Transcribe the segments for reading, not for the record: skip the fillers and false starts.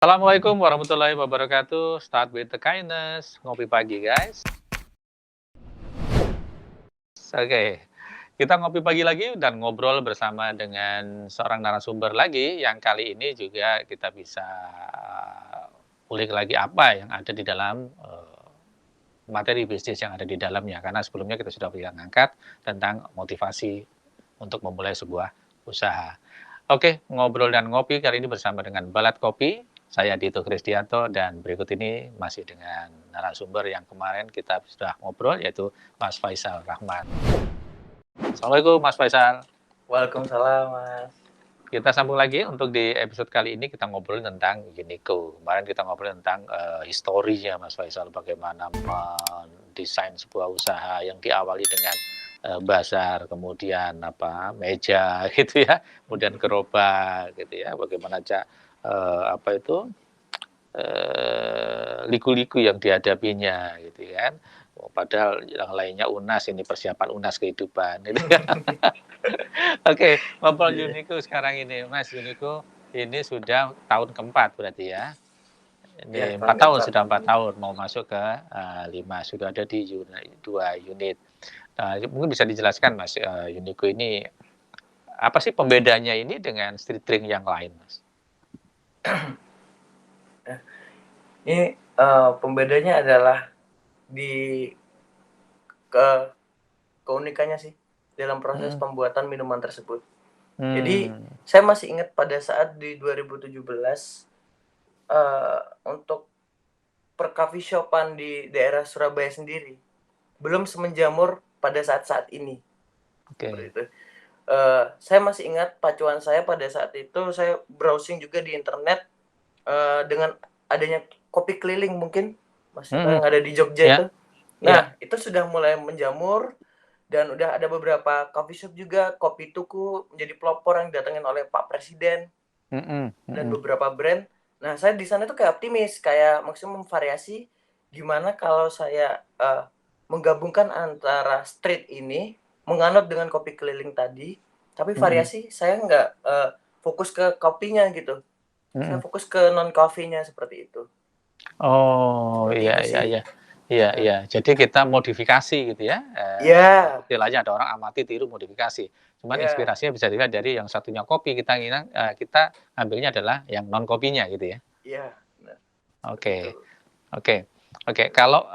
Assalamualaikum warahmatullahi wabarakatuh. Start with the kindness. Ngopi pagi, guys. Oke, kita ngopi pagi lagi dan ngobrol bersama dengan seorang narasumber lagi yang kali ini juga kita bisa ulik lagi apa yang ada di dalam materi bisnis yang ada di dalamnya. Karena sebelumnya kita sudah pernah ngangkat tentang motivasi untuk memulai sebuah usaha. Oke, ngobrol dan ngopi kali ini bersama dengan Balat Kopi. Saya Dito Kristianto dan berikut ini masih dengan narasumber yang kemarin kita sudah ngobrol yaitu Mas Faisal Rahman. Assalamualaikum Mas Faisal. Waalaikumsalam, Mas. Kita sambung lagi untuk di episode kali ini kita ngobrol tentang Uniqlo. Kemarin kita ngobrol tentang historinya Mas Faisal, bagaimana mendesain sebuah usaha yang diawali dengan bazar, kemudian meja gitu ya, kemudian gerobak gitu ya, bagaimana liku-liku yang dihadapinya gitu kan. Padahal yang lainnya UNAS, ini persiapan UNAS kehidupan gitu kan. Oke, ngobrol Iya. Uniqlo sekarang ini, Mas. Uniqlo ini sudah tahun keempat berarti ya? Iya, Ini tahun 4 tahun, keempat. sudah 4 tahun, mau masuk ke 5, sudah ada di 2 unit. Mungkin bisa dijelaskan, Mas, Uniqlo ini apa sih pembedanya ini dengan street drink yang lain, Mas? Ini pembedanya adalah di keunikannya sih dalam proses Mhm. pembuatan minuman tersebut. Jadi Mmm. saya masih ingat pada saat di 2017 untuk coffee shop-an di daerah Surabaya sendiri belum semenjamur pada saat-saat ini. Seperti Oke. itu. Saya masih ingat pacuan saya pada saat itu saya browsing juga di internet dengan adanya kopi keliling mungkin, Mas, atau Mhm. yang ada di Jogja Ya, itu. ya. Nah, itu sudah mulai menjamur dan udah ada beberapa coffee shop juga, Kopi Tuku menjadi pelopor yang didatengin oleh Pak Presiden Mhm, dan mhm. beberapa brand. Nah, saya di sana tuh kayak optimis, kayak maksimum variasi, gimana kalau saya, menggabungkan antara street ini, menganut dengan kopi keliling tadi, tapi Mhm, variasi saya nggak, fokus ke kopinya gitu. Saya mhm. fokus ke non coffee-nya seperti itu. Oh, Seperti iya, itu iya, sih. iya. Iya, Heeh. iya. Jadi kita modifikasi gitu ya, Iya, istilahnya ada orang amati tiru modifikasi. Cuman iya, inspirasinya bisa dilihat dari yang satunya kopi, kita ambilnya adalah yang non kopinya gitu ya? iya, bener, seperti itu. Oke, oke, oke. Kalau,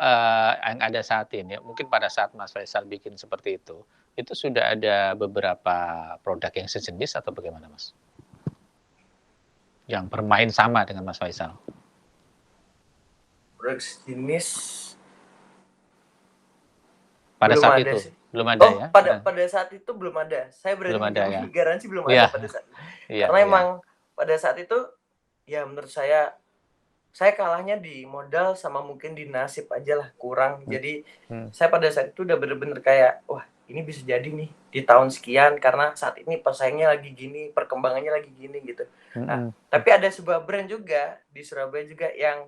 yang ada saat ini, mungkin pada saat Mas Faisal bikin seperti itu sudah ada beberapa produk yang sejenis atau bagaimana, Mas? Yang bermain sama dengan Mas Faisal? Produk sejenis Pada belum saat ada itu? sih. Belum ada Oh, ya? pada saat itu belum ada. Saya Belum berani ada ya? menjamin garansi belum Iya, ada pada saat itu. iya, Karena iya. emang pada saat itu, ya menurut saya kalahnya di modal sama mungkin di nasib ajalah, kurang. Mmm, Jadi, mhm, saya pada saat itu udah bener-bener kayak, "Wah, ini bisa jadi nih di tahun sekian karena saat ini pesaingnya lagi gini, perkembangannya lagi gini," gitu. Nah, mhm, tapi ada sebuah brand juga di Surabaya juga yang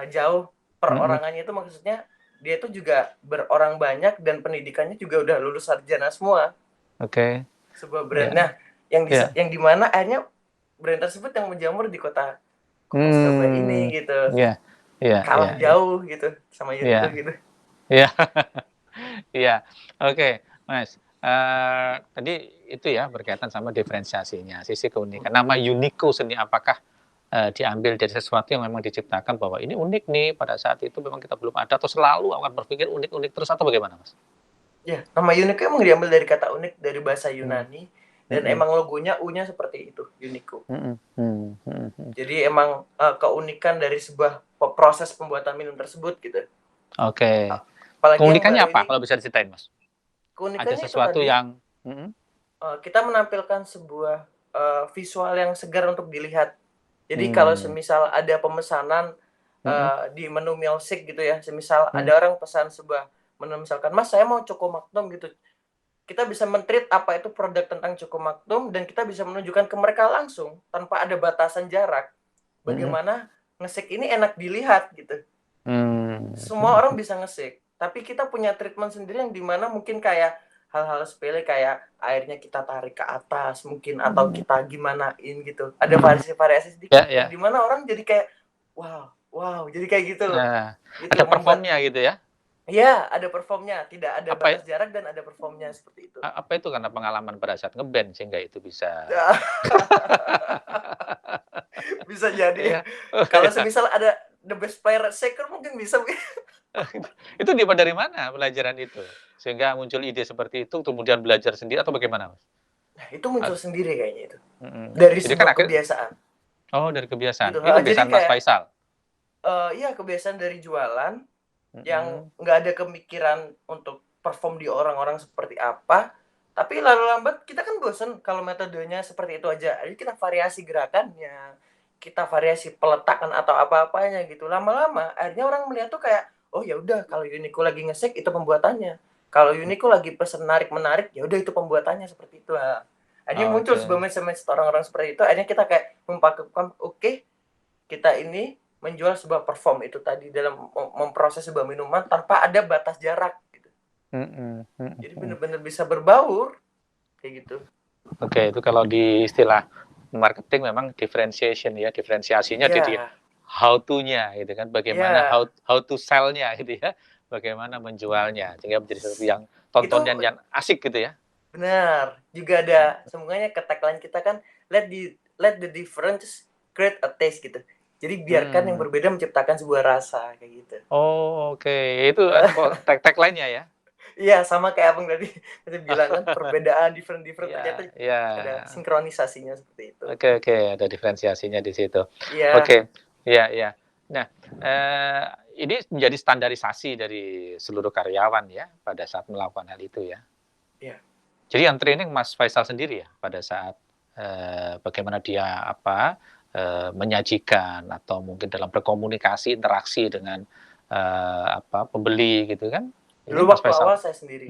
jauh mhm, perorangannya itu maksudnya dia itu juga berorang banyak dan pendidikannya juga udah lulus sarjana semua, oke, sebuah brand. iya, Nah, iya, yang di mana akhirnya brand tersebut yang menjamur di kota Surabaya mmm, ini gitu, iya, iya, iya, kalah iya, jauh gitu sama Uniqlo iya, gitu. iya, iya. Oke, Mas, tadi itu ya berkaitan sama diferensiasinya, sisi keunikan. Nama Uniqlo sendiri apakah, diambil dari sesuatu yang memang diciptakan bahwa ini unik nih, pada saat itu memang kita belum ada atau selalu akan berpikir unik-unik terus atau bagaimana, Mas? Ya, nama Uniqlo emang diambil dari kata unik dari bahasa Mmm, Yunani dan mhm, emang logonya U-nya seperti itu, Uniqlo. mhm, mhm, mhm, mhm. Jadi emang, keunikan dari sebuah proses pembuatan minum tersebut gitu. Oke. Apalagi yang Keunikannya baru apa ini, kalau bisa diceritain, Mas? Ada keunikannya itu sesuatu tadi yang mhm, Kita menampilkan sebuah, visual yang segar untuk dilihat. Jadi kalau mmm, semisal ada pemesanan, mhm, di menu milkshake gitu ya, semisal ada mhm, orang pesan sebuah menu misalkan, "Mas, saya mau Choco Magnum," gitu. Kita bisa men-treat apa itu produk tentang Choco Magnum dan kita bisa menunjukkan ke mereka langsung tanpa ada batasan jarak, mhm, bagaimana nge-shake ini enak dilihat gitu. mmm, Semua mhm, orang bisa nge-shake, tapi kita punya treatment sendiri yang di mana mungkin kayak hal-hal sepele kayak airnya kita tarik ke atas mungkin atau kita gimanain gitu. Ada variasi-variasi sedikit Ya, yang ya. dimana orang jadi kayak wow, jadi kayak gitu loh. Nah, Gitu ada membuat performnya gitu ya? ya ada performnya, tidak ada Apa batas jarak dan ada performnya seperti itu. apa itu karena pengalaman pada saat nge-band sehingga itu bisa Bisa jadi. ya. Oh, Kalau ya. semisal ada the best player shaker mungkin bisa. Itu dapat dari mana pelajaran itu? Sehingga muncul ide seperti itu, kemudian belajar sendiri atau bagaimana, Mas? Nah, itu muncul sendiri kayaknya itu. Mhm. Dari Jadi kan sebuah kebiasaan dari kebiasaan. gitu. Ini Jadi kebiasaan Mas kayak Faisal? iya kebiasaan dari jualan yang Mhm. nggak ada kemikiran untuk perform di orang-orang seperti apa. Tapi lalu lambat kita kan bosen kalau metodenya seperti itu aja. Jadi kita variasi gerakannya, kita variasi peletakan atau apa-apanya gitu. Lama-lama akhirnya orang melihat tuh kayak, oh ya udah kalau Uniqlo lagi nge-shake itu pembuatannya. Kalau Uniqlo lagi pesen narik-menarik, ya udah itu pembuatannya seperti itu. Nah, akhirnya muncul sebuah Oke. message orang-orang seperti itu. Akhirnya kita kayak mempadukan, oke, kita ini menjual sebuah perform itu tadi dalam memproses sebuah minuman tanpa ada batas jarak gitu. Mhm Jadi mhm. benar-benar bisa berbaur kayak gitu. Oke, itu kalau di istilah marketing memang differentiation ya, diferensiasinya di Iya, how to-nya gitu kan, bagaimana iya, how to sell-nya gitu ya, bagaimana menjualnya, sehingga menjadi sesuatu yang itu tontonan yang asik gitu ya. benar. Juga ada semuanya ke tagline kita kan let the difference create a taste gitu. Jadi biarkan yang Hmm. berbeda menciptakan sebuah rasa kayak gitu. Oh, oke, itu kok tagline-nya ya? Iya sama kayak abang tadi bilang kan perbedaan different ternyata Iya iya. ada sinkronisasinya seperti itu. Oke, ada diferensiasinya di situ. Iya, Oke, iya iya. Nah, ini menjadi standarisasi dari seluruh karyawan ya, pada saat melakukan hal itu ya? iya. Jadi yang training Mas Faisal sendiri ya, pada saat, bagaimana dia menyajikan atau mungkin dalam berkomunikasi, interaksi dengan, pembeli gitu kan? Ini Dulu Mas waktu Faisal? awal saya Hmm. sendiri.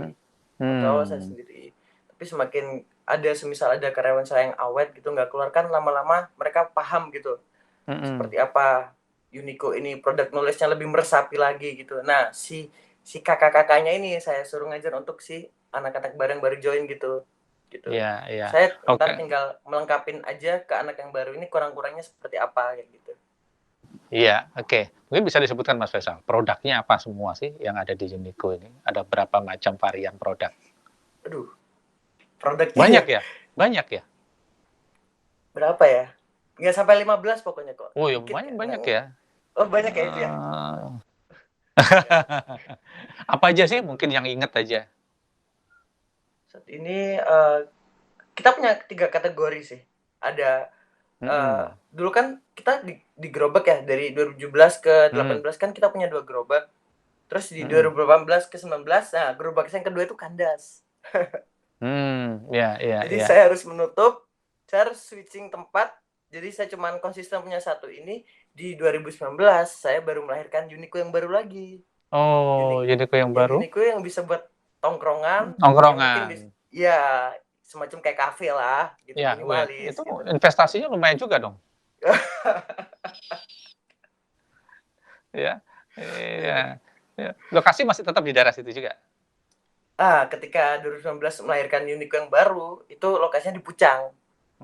Waktu awal saya Hmm. sendiri. Tapi semakin ada semisal ada karyawan saya yang awet gitu nggak keluar kan lama-lama mereka paham gitu Mhm. seperti apa Uniqlo ini produk knowledge-nya lebih meresapi lagi gitu. Nah, si kakak-kakaknya ini saya suruh ngajar untuk si anak-anak baru yang baru join gitu. Gitu. Iya iya. Saya Oke. ntar tinggal melengkapin aja ke anak yang baru ini kurang-kurangnya seperti apa kayak gitu. Iya, oke. Mungkin bisa disebutkan Mas Faisal, produknya apa semua sih yang ada di Uniqlo ini? Ada berapa macam varian produk? Aduh, produknya ya Banyak ya? Banyak ya? berapa ya? Nggak sampai 15 pokoknya kok. Oh ya Dikit banyak ya. banyak ya? Oh, banyak ya itu ya? Eee, apa aja sih mungkin Aduh. yang inget aja? Saat ini kita punya 3 kategori sih. Ada Mhm, dulu kan kita di gerobak ya dari 2017 ke mhm, 18 kan kita punya 2 gerobak. Terus di mhm. 2018 ke 19, nah gerobak yang kedua itu kandas. Iya iya Jadi iya. saya harus switching tempat. Jadi saya cuman konsisten punya satu ini. Di 2019 saya baru melahirkan Uniqlo yang baru lagi. Oh, Uni Uniqlo yang yang baru? Uniqlo yang bisa buat tongkrongan, yang mungkin Nongkrongan. ya semacam kayak kafe lah gitu, Ya, weh, minimalis itu gitu. investasinya lumayan juga dong, ya. Iya, iya. Lokasi masih tetap di daerah situ juga? Ketika 2019 melahirkan Uniqlo yang baru, itu lokasinya di Pucang.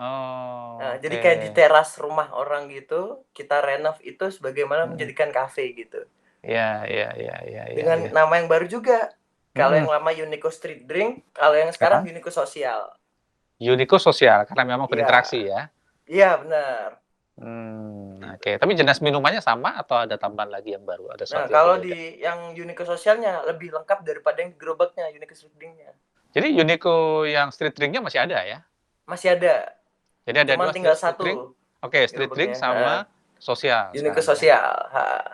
Oh, Jadi kayak di oke. teras rumah orang gitu, kita renov itu sebagaimana Mhm. menjadikan kafe gitu. Iya iya iya iya iya Dengan iya. nama yang baru juga. Kalau yang Mhm, lama Uniqlo Street Drink, kalau yang sekarang heeh. Uniqlo Sosial. Uniqlo sosial karena memang Iya, berinteraksi ya? iya benar. Oke. Gitu. Tapi jenis minumannya sama atau ada tambahan lagi yang baru? Ada Nah, sesuatu yang kalau berbeda? di yang Uniqlo Sosialnya lebih lengkap daripada yang di gerobaknya, Uniqlo Street Drink-nya. Jadi Uniqlo yang street drink-nya masih ada ya? Masih ada, Jadi ada cuman 2 tinggal street drink? satu Oke, street drink gerobaknya. sama sosial Uniqlo sekarang ya? Sosial. Heeh.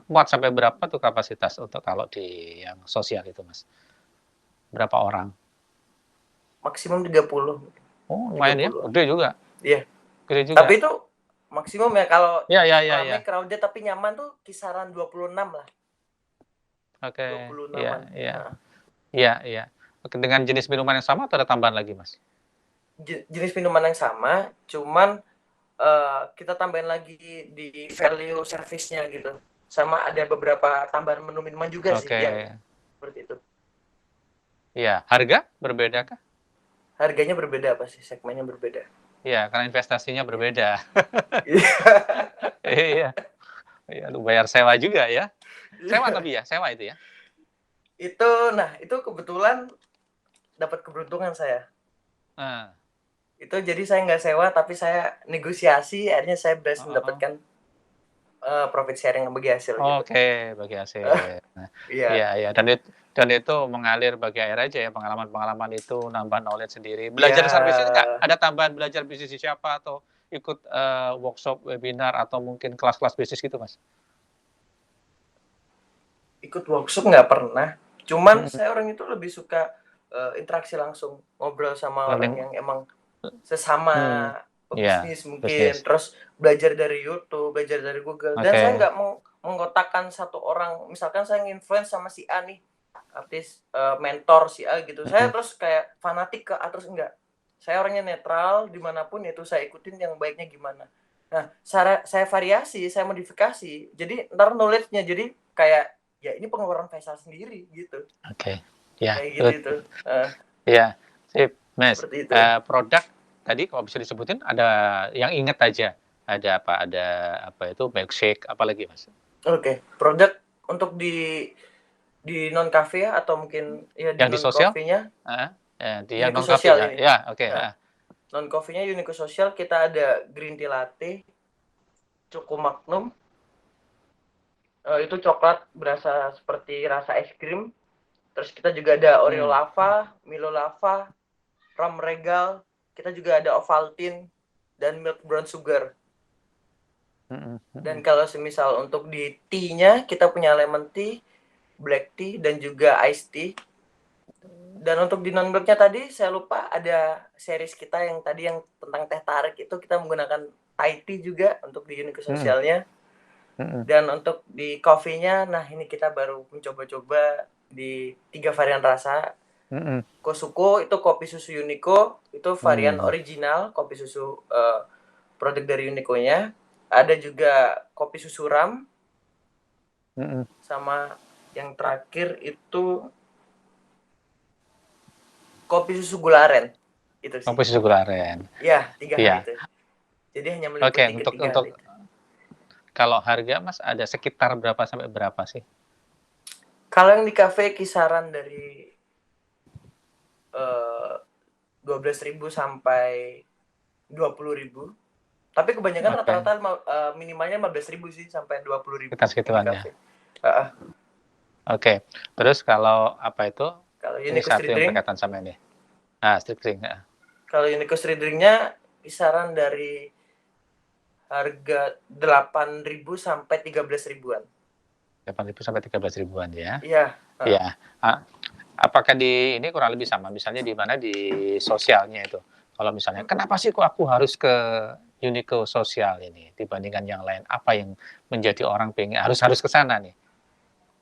Muat sampai berapa tuh kapasitas untuk kalau di yang sosial itu, Mas? Berapa orang? Maksimum 30. Oh, lumayan ya, 30-an. gede juga Iya. gede juga. Tapi itu maksimum ya kalau Iya iya iya iya. rame crowded tapi nyaman tuh kisaran 26 lah. Oke, iya 26-an. iya. Heeh. Iya iya. Oke, dengan jenis minuman yang sama atau ada tambahan lagi, Mas? Jenis minuman yang sama, cuman kita tambahin lagi di value service-nya gitu. Sama ada beberapa tambahan menu minuman juga sih Oke. yang seperti itu. Iya, harga berbeda kah? Harganya berbeda pasti, segmennya berbeda. Iya, karena investasinya Iya. berbeda. Iya. Iya, iya, lu bayar sewa juga ya? Sewa Iya. tapi ya? Sewa itu ya? Itu kebetulan dapat keberuntungan saya. Nah, Itu jadi saya nggak sewa, tapi saya negosiasi, akhirnya saya berhasil heeh. mendapatkan profit sharing yang bagi hasil gitu. Oke, bagi hasil. Nah, Iya. iya iya, dan itu mengalir bagi air aja ya, pengalaman-pengalaman itu nambah knowledge sendiri. Iya. Belajar besar bisnis nggak? Ada tambahan belajar bisnis di siapa atau ikut, workshop, webinar, atau mungkin kelas-kelas bisnis gitu, Mas? Ikut workshop nggak pernah. Cuman Mhm, saya orang itu lebih suka interaksi langsung, ngobrol sama orang learning yang emang sesama mmm, iya, pebisnis mungkin, bisnis. terus belajar dari YouTube, belajar dari Google. Dan saya Oke, nggak mau mengkotakkan satu orang. Misalkan saya nge-influence sama si A nih, artis mentor si A gitu. Saya mhm, terus kayak fanatik ke A terus enggak. Saya orangnya netral, dimanapun itu saya ikutin yang baiknya gimana. Nah, saya variasi, saya modifikasi. Jadi ntar knowledge-nya jadi kayak ya ini pengeluaran Faisal sendiri gitu. oke. Ya, Kayak gitu good. itu. Uh, Iya, sip, Mas. Seperti itu. Produk tadi kalau bisa disebutin ada yang inget aja, ada apa, apa itu, milkshake, apalagi, Mas? Oke, produk untuk di non cafe ya atau mungkin ya di Yang di non sosial? coffee-nya Heeh, yang Unico non coffee Sosial ya? ini. Ya, oke, Nah, heeh. non coffee-nya Unico Sosial kita ada green tea latte, Choco Magnum, itu coklat berasa seperti rasa es krim. Terus kita juga ada Oreo Hmm. lava, Milo lava, Rum Regal, kita juga ada Ovaltine dan milk brown sugar. Mhm, Dan mhm. kalau semisal untuk di tea-nya kita punya lemon tea, black tea dan juga iced tea. Dan untuk di non blacknya tadi saya lupa ada series kita yang tadi yang tentang teh tarik itu kita menggunakan Thai tea juga untuk di Unique Mhm, Sosialnya. mhm, Dan untuk di coffee-nya, nah ini kita baru mencoba-coba di 3 varian rasa. mhm, Kosuko itu kopi susu Unico, itu varian mmm, original kopi susu produk dari Unico-nya. Ada juga kopi susu ram mhm. sama yang terakhir itu kopi susu gula aren. Itu sih. Komposisi gula aren. Ya, 3 hal Iya. itu. Jadi hanya Oke, meliputi ketiga hal untuk itu. kalau harga, Mas, ada sekitar berapa sampai berapa sih? Kalau yang di kafe kisaran dari 12.000 sampai 20.000. Tapi kebanyakan Oke, rata-rata minimalnya 15.000 sih sampai 20.000 sekitar yang di segituan ya? kafe. Uh, Oke. Terus kalau apa itu, Kalau ini Unico satu Street yang Drink, berkaitan sama ini, street drink, heeh, kalau Unico Street Drink-nya kisaran dari harga 8.000 sampai 13 ribuan. 8.000 sampai 13 ribuan ya? Iya, uh, Iya, apakah di ini kurang lebih sama, misalnya di mana, di sosialnya itu? Kalau misalnya, "Kenapa sih kok aku harus ke Uniqlo Sosial ini dibandingkan yang lain?" Apa yang menjadi orang pengen harus harus ke sana nih,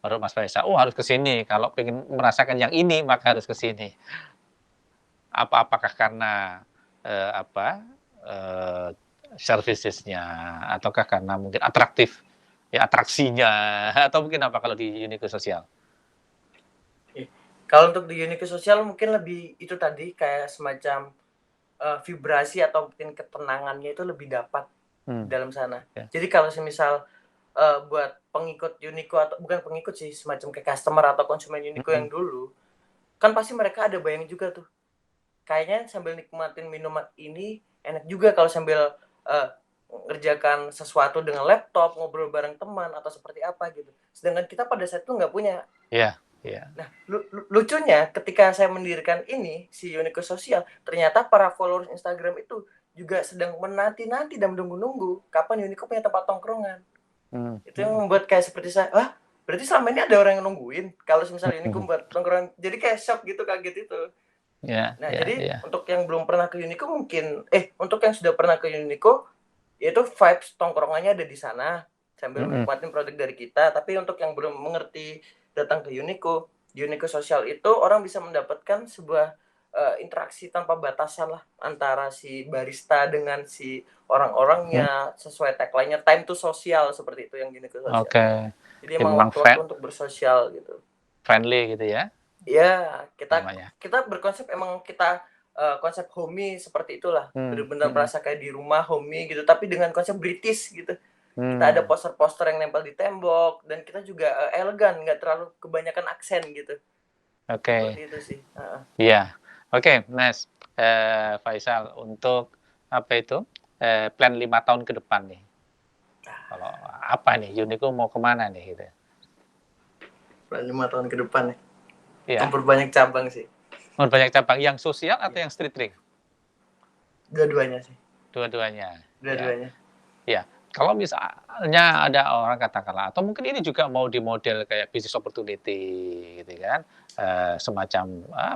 menurut Mas Faisal? "Oh, harus ke sini, kalau pengen merasakan yang ini maka harus ke sini." Apakah karena, apa, eee, services-nya, ataukah karena mungkin atraktif, ya atraksinya, atau mungkin apa kalau di Uniqlo Sosial? kalau untuk di Unique Sosial mungkin lebih itu tadi kayak semacam vibrasi atau mungkin ketenangannya itu lebih dapat Hmm, di dalam sana. ya, Jadi kalau semisal buat pengikut Uniqlo atau bukan pengikut sih, semacam kayak customer atau konsumen Uniqlo mhm, yang dulu, kan pasti mereka ada bayang juga tuh. Kayaknya sambil nikmatin minuman ini enak juga kalau sambil ngerjakan sesuatu dengan laptop, ngobrol bareng teman atau seperti apa gitu. Sedangkan kita pada saat itu nggak punya. iya iya, Nah, lucunya ketika saya mendirikan ini, si Unico Sosial, ternyata para followers Instagram itu juga sedang menanti-nanti dan menunggu-nunggu kapan Unico punya tempat tongkrongan. mmm, Itu yang mhm, membuat kayak seperti saya, "Wah, berarti selama ini ada orang yang nungguin kalau misalnya Unico mhm, buat tongkrongan." Jadi kayak shock gitu, kaget itu. iya Nah, iya jadi iya, untuk yang belum pernah ke Unico mungkin untuk yang sudah pernah ke Unico, yaitu vibes tongkrongannya ada di sana sambil mhm, menikmati produk dari kita. Tapi untuk yang belum mengerti datang ke Unico, di Unico Sosial itu orang bisa mendapatkan sebuah interaksi tanpa batasan lah antara si barista dengan si mhm, orang-orangnya sesuai tagline-nya time to social seperti itu yang di Unico Sosial. oke. Jadi Jadi emang memang waktu-waktu untuk bersosial gitu. friendly gitu ya? Ya, kita namanya. kita berkonsep emang kita, konsep homey seperti itulah, bener-bener Mhm. merasa kayak di rumah homey gitu, tapi dengan konsep British gitu. Kita ada Mmm, poster-poster yang nempel di tembok dan kita juga, elegan, nggak terlalu kebanyakan aksen gitu, oke. seperti itu sih, heeh. Iya. Oke, Mas, Faisal, untuk apa itu, plan 5 tahun ke depan nih, kalau apa nih, Uniqlo mau ke mana nih gitu? Plan 5 tahun ke depan nih, Iya, memperbanyak cabang sih, mau banyak cabang yang sosial atau iya, yang street ring? dua-duanya sih, Dua-duanya, ya. dua-duanya. Ya, kalau misalnya ada orang katakanlah atau mungkin ini juga mau di model kayak business opportunity gitu kan, semacam,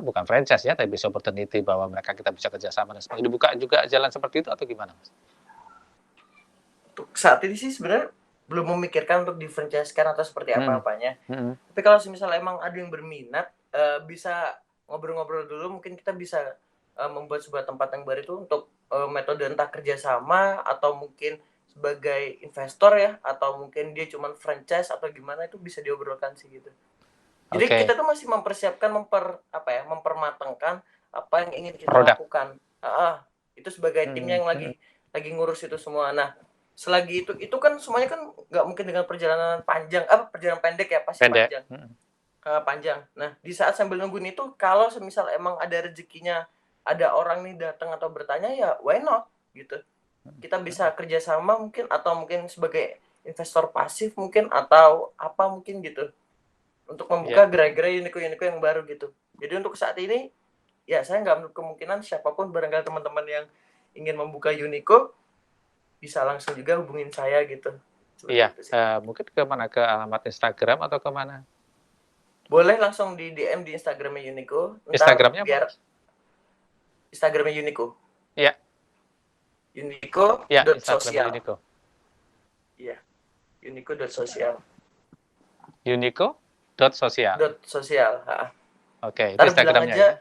bukan franchise ya, tapi business opportunity bahwa mereka kita bisa kerjasama dan sebagainya, dibuka juga jalan seperti itu atau gimana, Mas? Untuk saat ini sih sebenarnya belum memikirkan untuk di-franchise-kan atau seperti Mhm, apa-apanya. mhm, Tapi kalau semisal emang ada yang berminat, bisa ngobrol-ngobrol dulu mungkin kita bisa, membuat sebuah tempat yang baru itu untuk, metode entah kerjasama atau mungkin sebagai investor ya, atau mungkin dia cuman franchise atau gimana itu bisa diobrolkan sih gitu. Jadi kita oke, tuh masih mempersiapkan apa ya, mempermatangkan apa yang ingin kita produk, lakukan. Heeh, itu sebagai timnya mhm, yang mhm, lagi ngurus itu semua. Nah, selagi itu kan semuanya kan nggak mungkin dengan perjalanan panjang perjalanan pendek ya, pasti pendek, panjang, mhm, panjang. Nah, di saat sambil nungguin itu kalau semisal emang ada rezekinya, ada orang nih datang atau bertanya ya why not, gitu. mhm, Kita bisa mhm, kerjasama mungkin atau mungkin sebagai investor pasif mungkin atau apa mungkin gitu. Untuk membuka iya, gerai-gerai Uniqlo-Uniqlo yang baru gitu. Jadi untuk saat ini, ya saya nggak menutup kemungkinan siapapun barangkali teman-teman yang ingin membuka Uniqlo, bisa langsung juga hubungin saya gitu. Seperti iya, itu sih. mungkin ke mana, ke alamat Instagram atau ke mana? Boleh langsung di DM di Instagramnya Uniqlo, entar Instagramnya apa, biar Mas? Instagramnya Uniqlo, Iya, iya, Instagramnya uniqlo.social. Uniqlo. Iya, uniqlo.social. Uniqlo.social. .social, heeh. Oke, itu Entar bilang Instagramnya aja ya?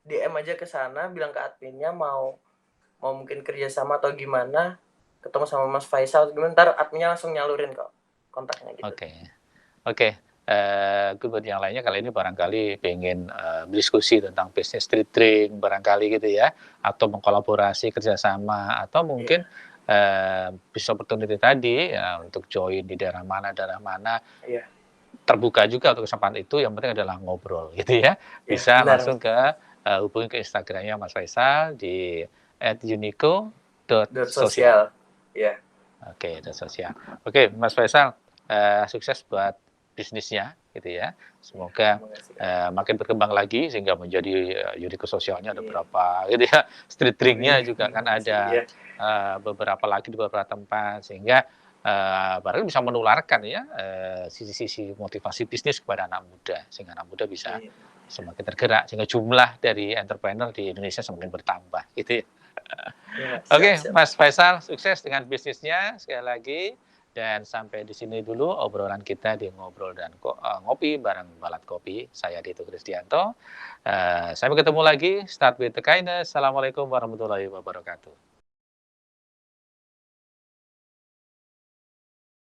DM aja ke sana, bilang ke adminnya mau mau mungkin kerjasama atau gimana, ketemu sama Mas Faisal gimana, ntar adminnya langsung nyalurin kok kontaknya gitu. Oke. Oke, buat yang lainnya kali ini barangkali pengen, berdiskusi tentang bisnis street drink barangkali gitu ya, atau mengkolaborasi kerjasama atau mungkin, Iya, bisnis opportunity tadi ya untuk join di daerah mana, iya, terbuka juga untuk kesempatan itu, yang penting adalah ngobrol gitu ya. iya, Bisa benar langsung Mas, hubungi ke Instagram-nya Mas Faisal di @uniqlo.social. .sosial. Iya, Oke, dan sosial. Oke, Mas Faisal, sukses buat bisnisnya gitu ya. iya, Semoga, terima kasih Kak. makin berkembang lagi sehingga menjadi, Uniqlo sosialnya ada Iya, berapa gitu ya, street drink-nya wih, juga kan makasih, ada, iya, beberapa lagi di beberapa tempat sehingga, barangkali bisa menularkan ya, sisi-sisi motivasi bisnis kepada anak muda, sehingga anak muda bisa iya, semakin tergerak, sehingga jumlah dari entrepreneur di Indonesia semakin bertambah gitu ya. iya Kak, siap, Oke, siap. Mas Faisal, sukses dengan bisnisnya sekali lagi. Dan sampai di sini dulu obrolan kita di Ngobrol dan Ngopi bareng Balat Kopi. Saya Dito Krisdianto. Sampai ketemu lagi. Start with the kindness. Assalamualaikum warahmatullahi wabarakatuh.